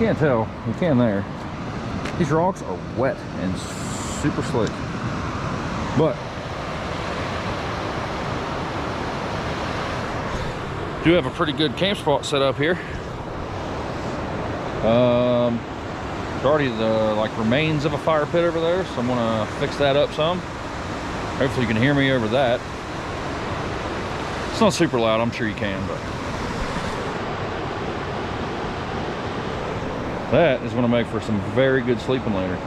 can't tell, you can there. These rocks are wet and super slick. But do have a pretty good camp spot set up here. Already the like remains of a fire pit over there, so I'm gonna fix that up some. Hopefully you can hear me over that. It's not super loud, I'm sure you can, but that is gonna make for some very good sleeping later.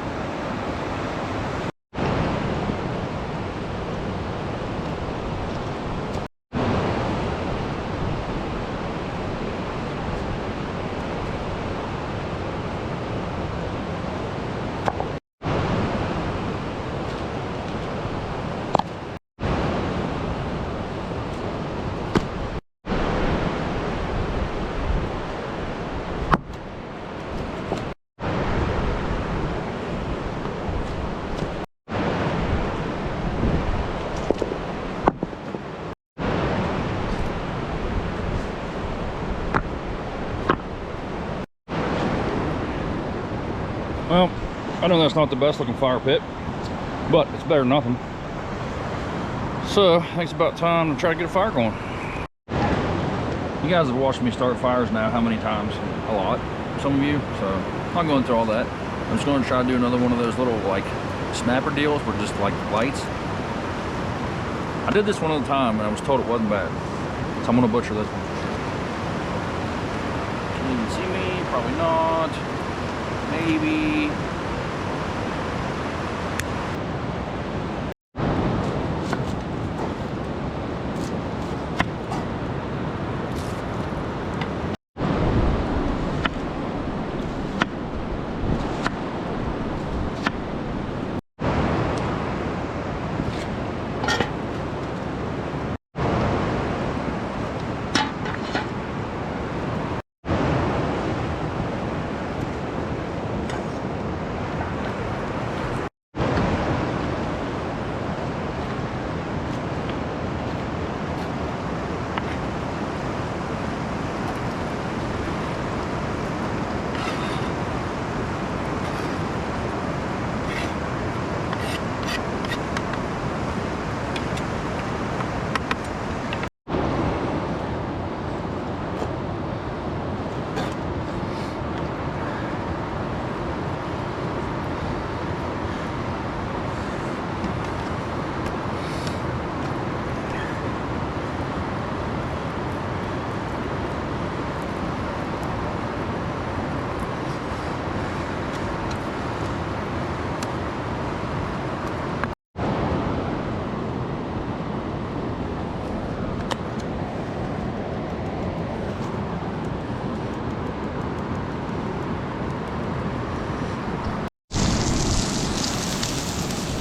Well, I know that's not the best looking fire pit, but it's better than nothing. So, I think it's about time to try to get a fire going. You guys have watched me start fires now how many times? A lot, some of you, so I'm not going through all that. I'm just going to try to do another one of those little like snapper deals with just like lights. I did this one at a time and I was told it wasn't bad, so I'm going to butcher this one. Can you even see me? Probably not. Maybe.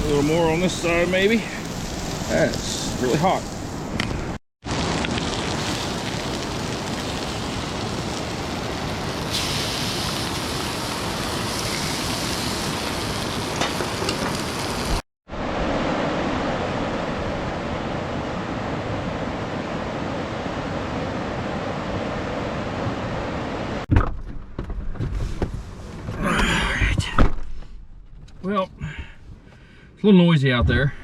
A little more on this side maybe. That's really hot. Alright. Well, it's a little noisy out there,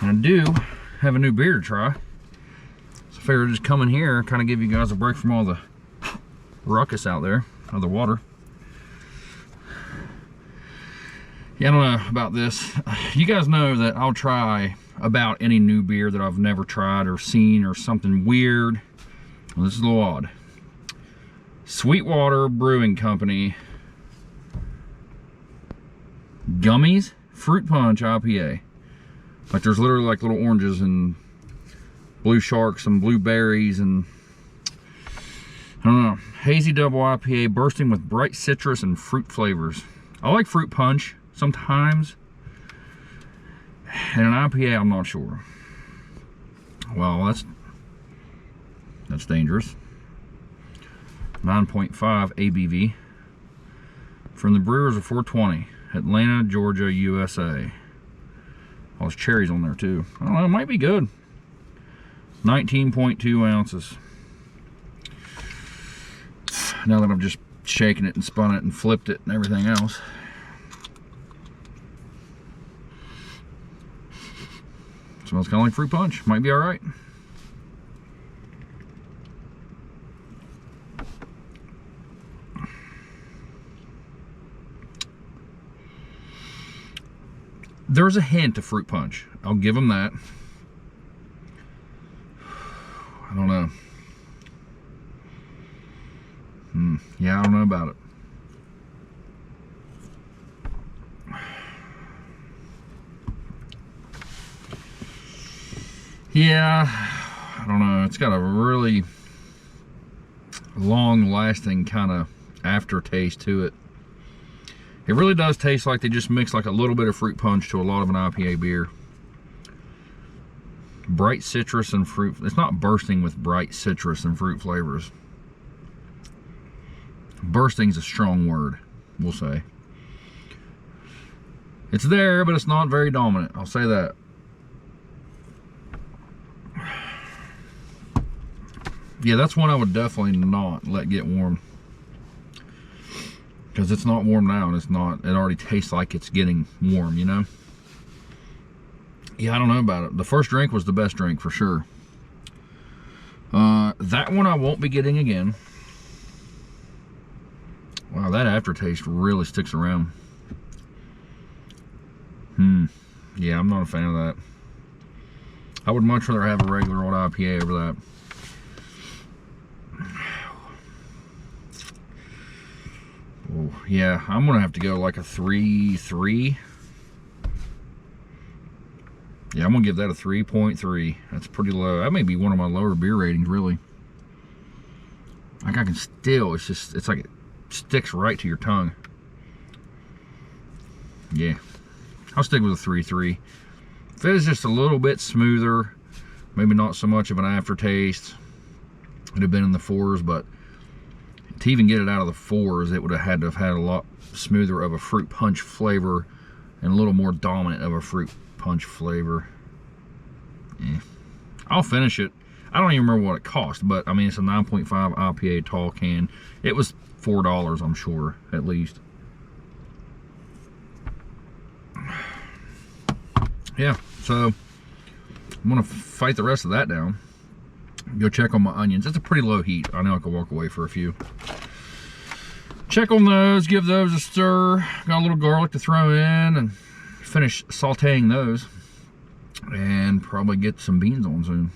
and I do have a new beer to try, so I figured I'd just come in here and kind of give you guys a break from all the ruckus out there, of the water. Yeah, I don't know about this. You guys know that I'll try about any new beer that I've never tried or seen or something weird. Well, this is a little odd. Sweetwater Brewing Company Gummies Fruit Punch IPA. Like there's literally like little oranges and blue sharks and blueberries and I don't know. Hazy double IPA bursting with bright citrus and fruit flavors. I like fruit punch sometimes. And an IPA, I'm not sure. Well, that's dangerous. 9.5 ABV. From the Brewers of 420. Atlanta, Georgia, USA. Oh, there's cherries on there too. I don't know, it might be good. 19.2 ounces. Now that I've just shaking it and spun it and flipped it and everything else. Smells kind of like fruit punch. Might be all right. There's a hint of fruit punch. I'll give them that. I don't know. Yeah, I don't know about it. Yeah, I don't know. It's got a really long-lasting kind of aftertaste to it. It really does taste like they just mix like a little bit of fruit punch to a lot of an IPA beer. Bright citrus and fruit. It's not bursting with bright citrus and fruit flavors. Bursting is a strong word, we'll say. It's there, but it's not very dominant. I'll say that. Yeah, that's one I would definitely not let get warm. Because it's not warm now, and it's not, it already tastes like it's getting warm, you know? Yeah, I don't know about it. The first drink was the best drink for sure. That one I won't be getting again. Wow, that aftertaste really sticks around. Yeah, I'm not a fan of that. I would much rather have a regular old IPA over that. Oh, yeah, I'm gonna have to go like a 3.3. Yeah, I'm gonna give that a 3.3. That's pretty low. That may be one of my lower beer ratings, really. Like I can still, it's like it sticks right to your tongue. Yeah, I'll stick with a 3.3. If it was just a little bit smoother, maybe not so much of an aftertaste, it'd have been in the 4s, but to even get it out of the 4s, it would have had to have had a lot smoother of a fruit punch flavor and a little more dominant of a fruit punch flavor. Yeah. I'll finish it. I don't even remember what it cost, but I mean, it's a 9.5 IPA tall can. It was $4, I'm sure, at least. Yeah, so I'm gonna fight the rest of that down. Go check on my onions. It's a pretty low heat. I know I could walk away for a few. Check on those, give those a stir. Got a little garlic to throw in and finish sauteing those. And probably get some beans on soon.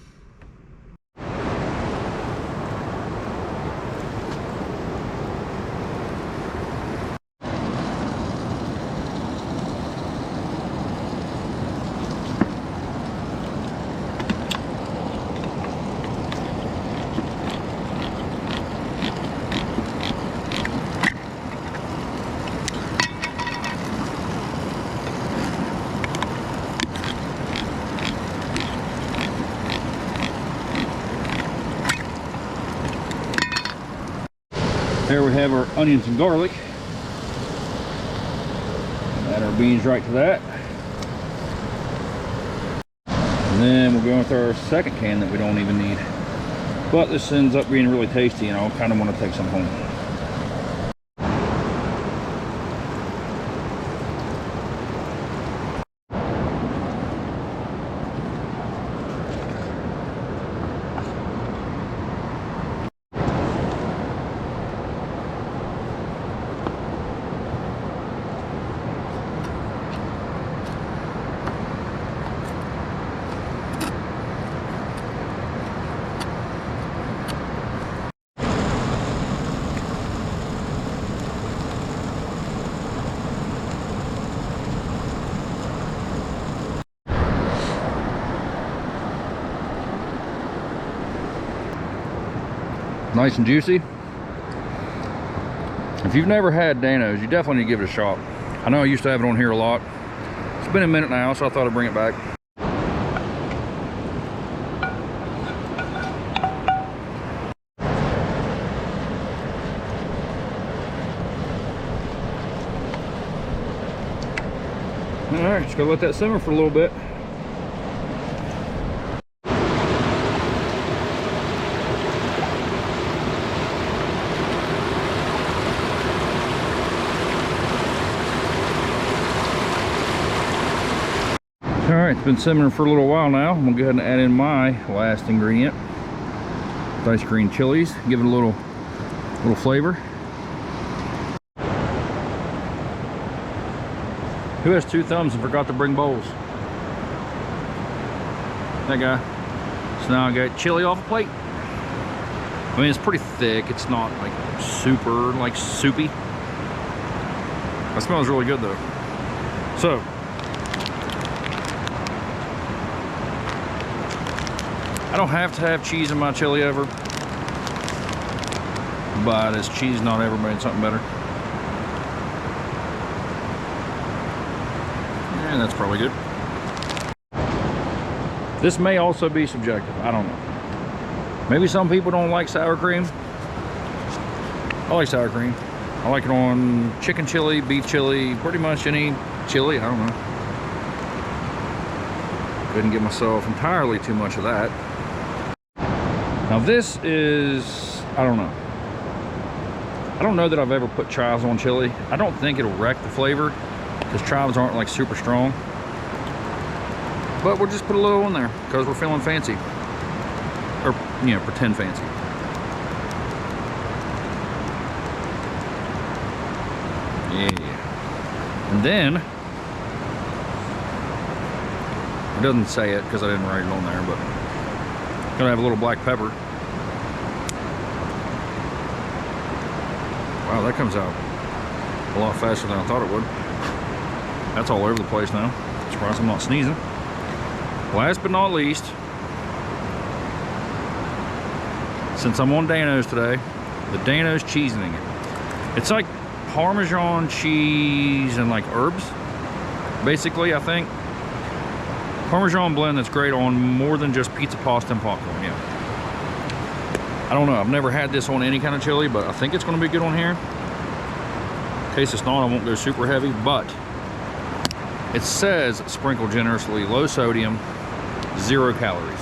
There we have our onions and garlic. Add our beans right to that. And then we'll go with our second can that we don't even need. But this ends up being really tasty, and I'll kind of want to take some home. Nice and juicy. If you've never had Dano's, you definitely need to give it a shot. I know I used to have it on here a lot. It's been a minute now, so I thought I'd bring it back. All right, just gonna let that simmer for a little bit. All right, it's been simmering for a little while now. I'm gonna go ahead and add in my last ingredient, diced green chilies. Give it a little flavor. Who has two thumbs and forgot to bring bowls? That guy. So now I got chili off a plate. I mean, it's pretty thick. It's not like super like soupy. That smells really good though. So I don't have to have cheese in my chili ever, but is cheese not ever made something better? And that's probably good. This may also be subjective. I don't know. Maybe some people don't like sour cream. I like sour cream. I like it on chicken chili, beef chili, pretty much any chili. I don't know. Couldn't give myself entirely too much of that. Now this is, I don't know. I don't know that I've ever put chives on chili. I don't think it'll wreck the flavor because chives aren't like super strong. But we'll just put a little in there because we're feeling fancy. Or, you know, pretend fancy. Yeah. And then, it doesn't say it because I didn't write it on there, but gonna have a little black pepper. Wow, that comes out a lot faster than I thought it would. That's all over the place now. Surprised I'm not sneezing. Last but not least, since I'm on Dano's today, the Dano's seasoning. It's like Parmesan cheese and like herbs, basically, I think. Parmesan blend that's great on more than just pizza, pasta, and popcorn, yeah. I don't know, I've never had this on any kind of chili, but I think it's gonna be good on here. In case it's not, I won't go super heavy, but it says sprinkle generously, low sodium, 0 calories.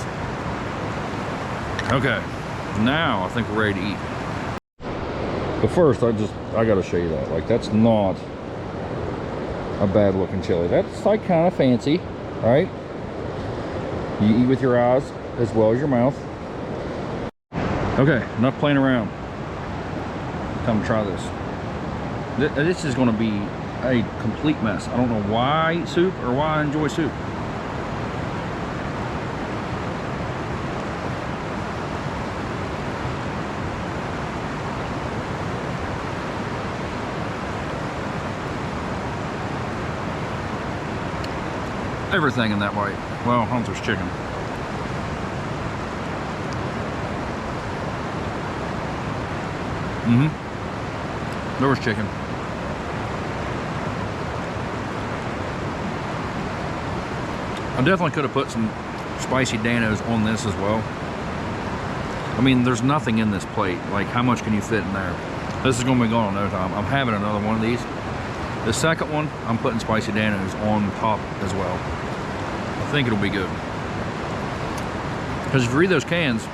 Okay, now I think we're ready to eat. But first, I gotta show you that. Like, that's not a bad looking chili. That's like kind of fancy, right? You eat with your eyes as well as your mouth. Okay, enough playing around. Time to try this. This is gonna be a complete mess. I don't know why I eat soup or why I enjoy soup. Everything in that white. Well, Hunter's chicken. There was chicken. I definitely could have put some spicy Dano's on this as well. I mean, there's nothing in this plate. Like, how much can you fit in there? This is gonna be gone in no time. I'm having another one of these. The second one, I'm putting spicy Dano's on top as well. I think it'll be good. Because if you read those cans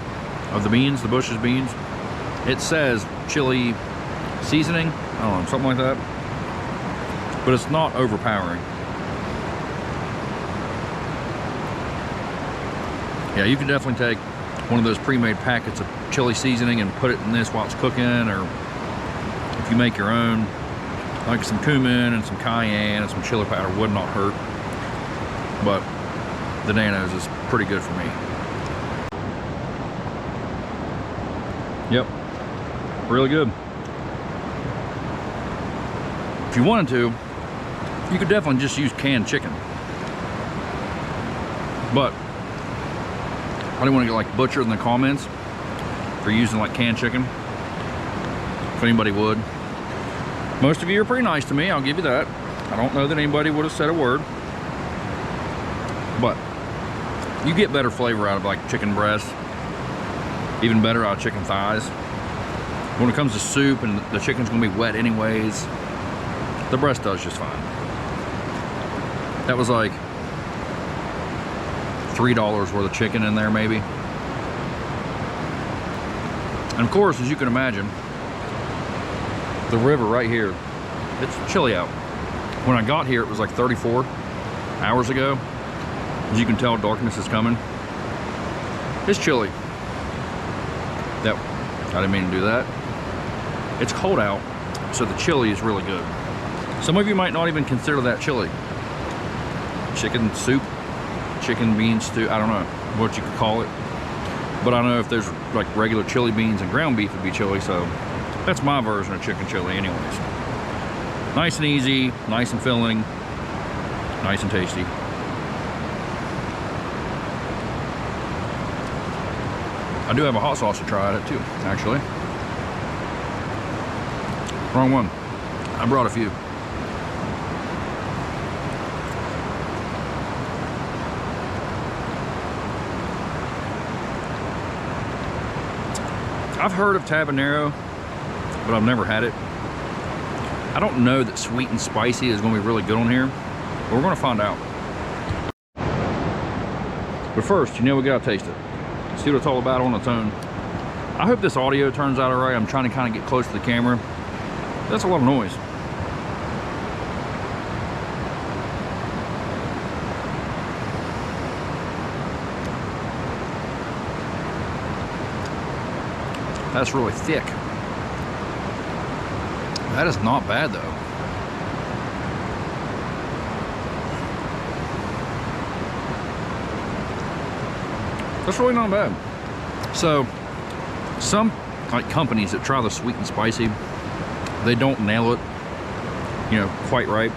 of the beans, the Bush's beans, it says chili seasoning, I don't know, something like that. But it's not overpowering. Yeah, you can definitely take one of those pre-made packets of chili seasoning and put it in this while it's cooking, or if you make your own, like some cumin and some cayenne and some chili powder would not hurt. But the Dano's is pretty good for me. Yep, really good. If you wanted to, you could definitely just use canned chicken. But I didn't want to get like butchered in the comments for using like canned chicken. If anybody would. Most of you are pretty nice to me, I'll give you that. I don't know that anybody would have said a word. But you get better flavor out of like chicken breast. Even better out of chicken thighs. When it comes to soup and the chicken's gonna be wet anyways, the breast does just fine. That was like $3 worth of chicken in there maybe. And of course, as you can imagine, the river right here, it's chilly out. When I got here, it was like 34 hours ago. As you can tell, darkness is coming. It's chilly. That, I didn't mean to do that. It's cold out, so the chili is really good. Some of you might not even consider that chili. Chicken soup, chicken bean stew, I don't know what you could call it. But I know if there's like regular chili beans and ground beef would be chili, so that's my version of chicken chili anyways. Nice and easy, nice and filling, nice and tasty. I do have a hot sauce to try at it too, actually. Wrong one. I brought a few. I've heard of tabanero, but I've never had it. I don't know that sweet and spicy is going to be really good on here, but we're going to find out. But first, you know, we got to taste it. See what it's all about on its own. I hope this audio turns out all right. I'm trying to kind of get close to the camera. That's a lot of noise. That's really thick. That is not bad though. That's really not bad. So some like companies that try the sweet and spicy, they don't nail it, you know, quite right.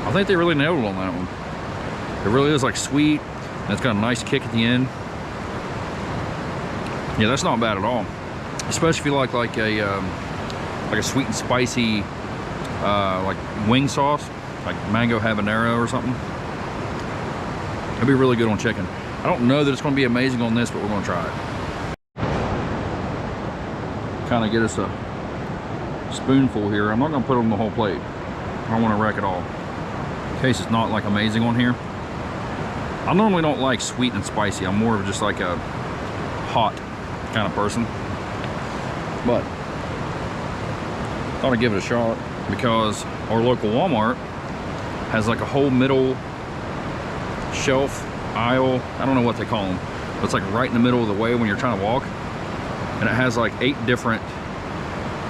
I think they really nailed it on that one. It really is like sweet, and it's got a nice kick at the end. Yeah, that's not bad at all. Especially if you like a sweet and spicy like wing sauce, like mango habanero or something. It'd be really good on chicken. I don't know that it's going to be amazing on this, but we're going to try it. Kind of get us a spoonful here. I'm not going to put it on the whole plate. I don't want to wreck it all. In case it's not like amazing on here. I normally don't like sweet and spicy. I'm more of just like a hot kind of person. But thought I'd give it a shot because our local Walmart has like a whole middle shelf aisle, I don't know what they call them, but it's like right in the middle of the way when you're trying to walk, and it has like 8 different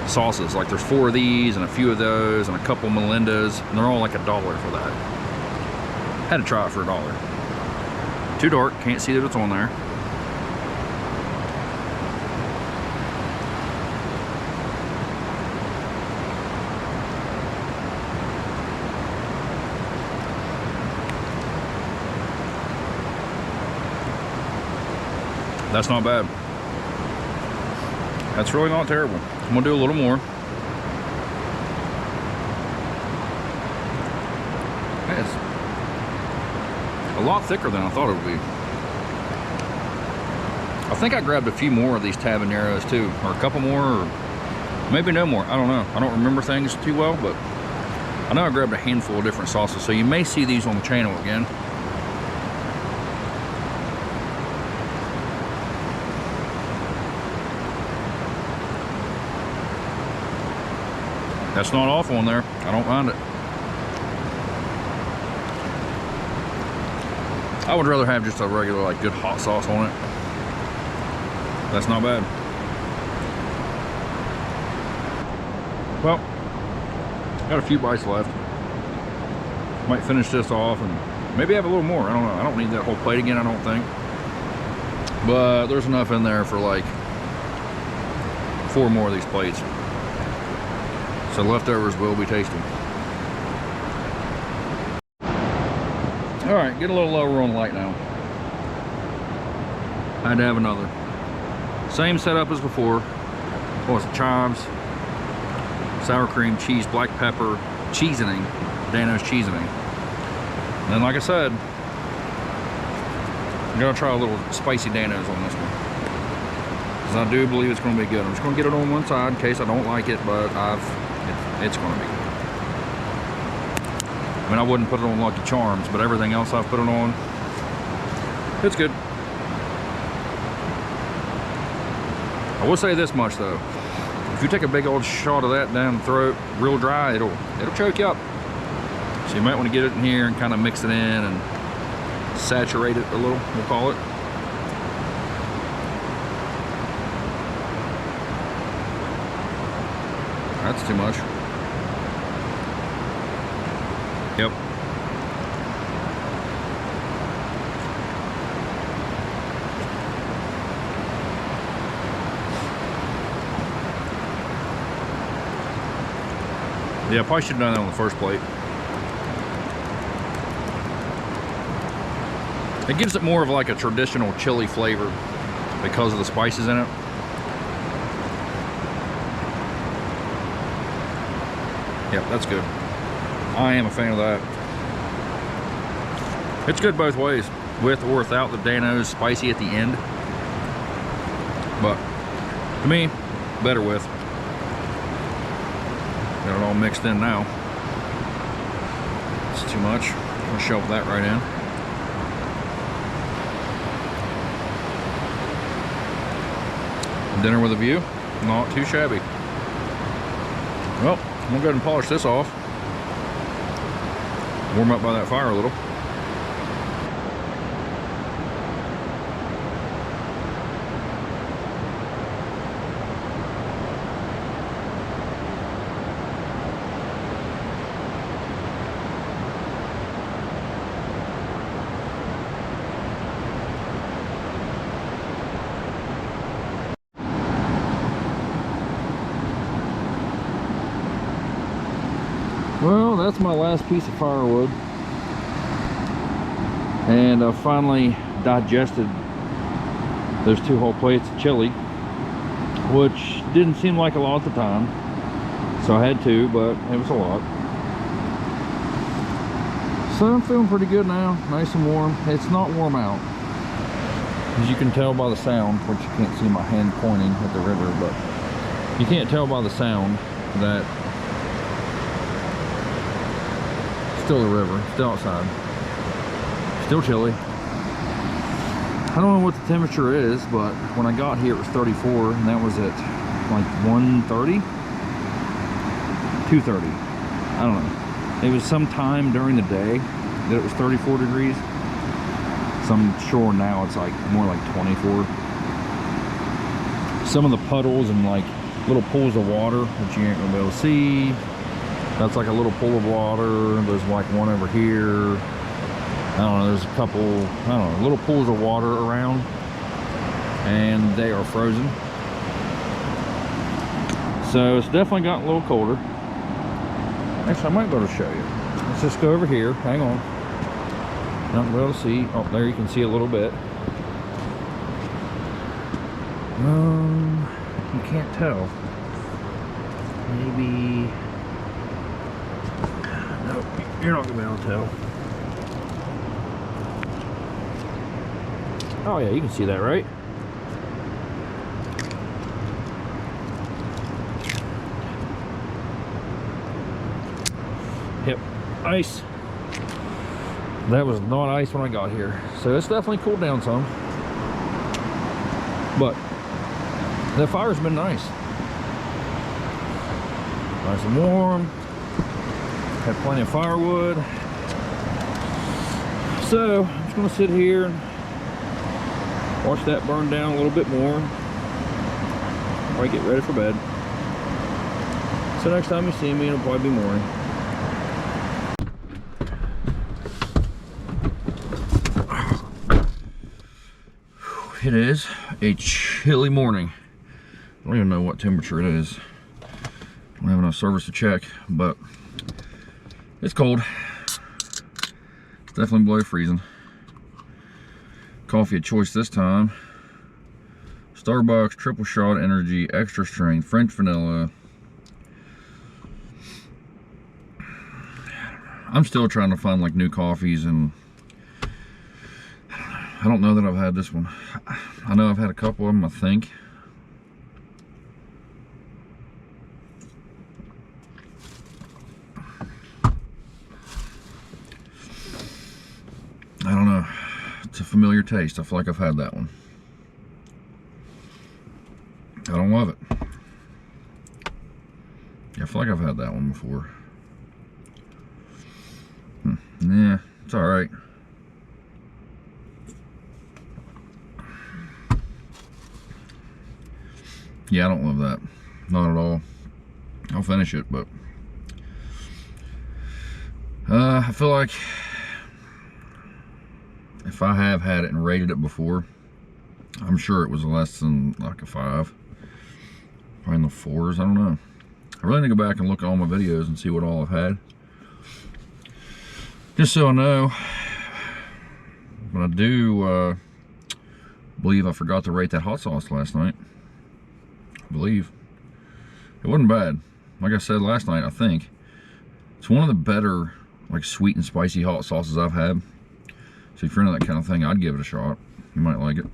sauces. Like there's 4 of these and a few of those and a couple Melinda's, and they're all like $1 for that. Had to try it for $1. Too dark, can't see that it's on there. That's not bad. That's really not terrible. I'm gonna do a little more. It's a lot thicker than I thought it would be. I think I grabbed a few more of these tabaneros too, or a couple more, or maybe no more. I don't know. I don't remember things too well, but I know I grabbed a handful of different sauces, so you may see these on the channel again. That's not awful in there. I don't mind it. I would rather have just a regular, like, good hot sauce on it. That's not bad. Well, got a few bites left. Might finish this off and maybe have a little more. I don't know. I don't need that whole plate again, I don't think. But there's enough in there for like 4 more of these plates. So leftovers will be tasty. All right, get a little lower on the light now. I had to have another. Same setup as before. What was it? Chives, sour cream, cheese, black pepper, seasoning, Dano's seasoning. And then, like I said, I'm gonna try a little spicy Dano's on this one, because I do believe it's gonna be good. I'm just gonna get it on one side in case I don't like it, but it's gonna be good. I mean, I wouldn't put it on Lucky Charms, but everything else I've put it on, it's good. I will say this much though: if you take a big old shot of that down the throat, real dry, it'll choke you up. So you might want to get it in here and kind of mix it in and saturate it a little, we'll call it. That's too much. Yep. Yeah, I probably should have done that on the first plate. It gives it more of like a traditional chili flavor because of the spices in it. Yep, that's good. I am a fan of that. It's good both ways, with or without the Dano's spicy at the end. But to me, better with. Got it all mixed in now. It's too much. I'll shove that right in. Dinner with a view, not too shabby. Well, I'm gonna go ahead and polish this off. Warm up by that fire a little. Well, that's my last piece of firewood, and I finally digested those 2 whole plates of chili, which didn't seem like a lot at the time, so I had to, but it was a lot. So I'm feeling pretty good now, nice and warm. It's not warm out, as you can tell by the sound, which you can't see my hand pointing at the river, but you can't tell by the sound that still the river, still outside, still chilly. I don't know what the temperature is, but when I got here it was 34, and that was at like 1:30, 2:30. I don't know. It was some time during the day that it was 34 degrees. So I'm sure now it's like more like 24. Some of the puddles and like little pools of water that you ain't gonna be able to see. That's like a little pool of water. There's like one over here. I don't know, there's a couple, I don't know, little pools of water around, and they are frozen. So it's definitely gotten a little colder. Actually, I might be able to show you. Let's just go over here, hang on. Not gonna be able to see. Oh, there you can see a little bit. You can't tell. Maybe. Nope, you're not gonna be able to tell. Oh yeah, you can see that, right? Yep, ice. That was not ice when I got here, so it's definitely cooled down some. But the fire's been nice, nice and warm. Had plenty of firewood, so I'm just gonna sit here and watch that burn down a little bit more before I get ready for bed. So next time you see me, it'll probably be morning. It is a chilly morning. I don't even know what temperature it is. I don't have enough service to check, but it's cold. It's definitely below freezing. Coffee of choice this time. Starbucks triple shot energy, extra strength, French vanilla. I'm still trying to find like new coffees, and I don't know that I've had this one. I know I've had a couple of them, I think. I don't know. It's a familiar taste. I feel like I've had that one. I don't love it. Yeah, I feel like I've had that one before. Yeah, it's all right. Yeah, I don't love that. Not at all. I'll finish it, but I feel like if I have had it and rated it before, I'm sure it was less than like a 5. Probably in the 4s, I don't know. I really need to go back and look at all my videos and see what all I've had. Just so I know. But I do believe I forgot to rate that hot sauce last night. I believe. It wasn't bad. Like I said last night, I think it's one of the better like sweet and spicy hot sauces I've had. So if you're into that kind of thing, I'd give it a shot. You might like it.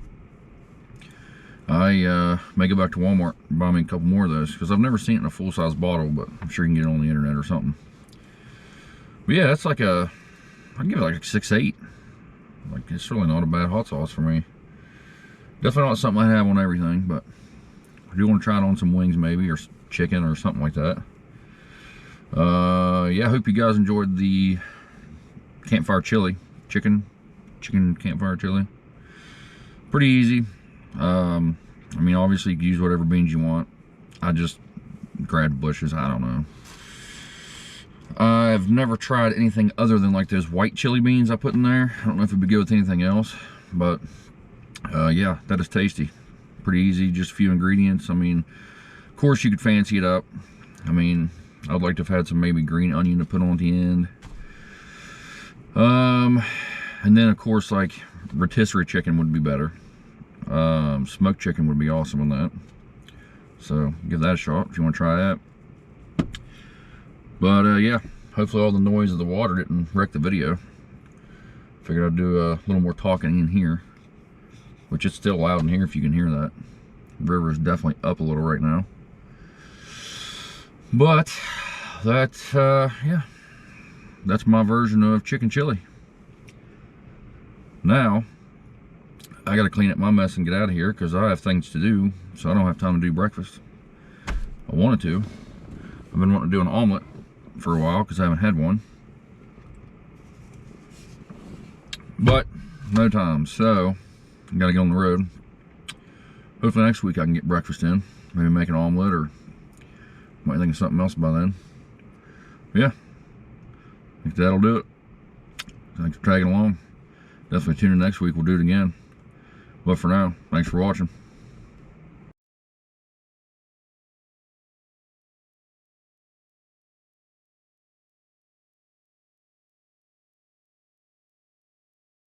I may go back to Walmart and buy me a couple more of those, because I've never seen it in a full-size bottle, but I'm sure you can get it on the internet or something. But yeah, that's like a, I'd give it like a 6-8. Like, it's really not a bad hot sauce for me. Definitely not something I have on everything, but I do want to try it on some wings maybe, or chicken or something like that. Yeah, I hope you guys enjoyed the campfire chili. Chicken campfire chili. Pretty easy. I mean, obviously you can use whatever beans you want. I just grabbed bushes, I don't know. I've never tried anything other than like those white chili beans I put in there. I don't know if it would go with anything else, but yeah, that is tasty. Pretty easy, just a few ingredients. I mean, of course you could fancy it up. I mean, I'd like to have had some maybe green onion to put on at the end. And then of course like rotisserie chicken would be better. Smoked chicken would be awesome on that. So give that a shot if you want to try that. But yeah, hopefully all the noise of the water didn't wreck the video. Figured I'd do a little more talking in here, which it's still loud in here if you can hear that. The river is definitely up a little right now. But that's yeah, that's my version of chicken chili. Now I gotta clean up my mess and get out of here because I have things to do, so I don't have time to do breakfast. I wanted to. I've been wanting to do an omelet for a while because I haven't had one, but no time, so I gotta get on the road. Hopefully next week I can get breakfast in, maybe make an omelet, or might think of something else by then. Yeah, I think that'll do it. Thanks for tagging along. Definitely tune in next week, we'll do it again. But for now, thanks for watching.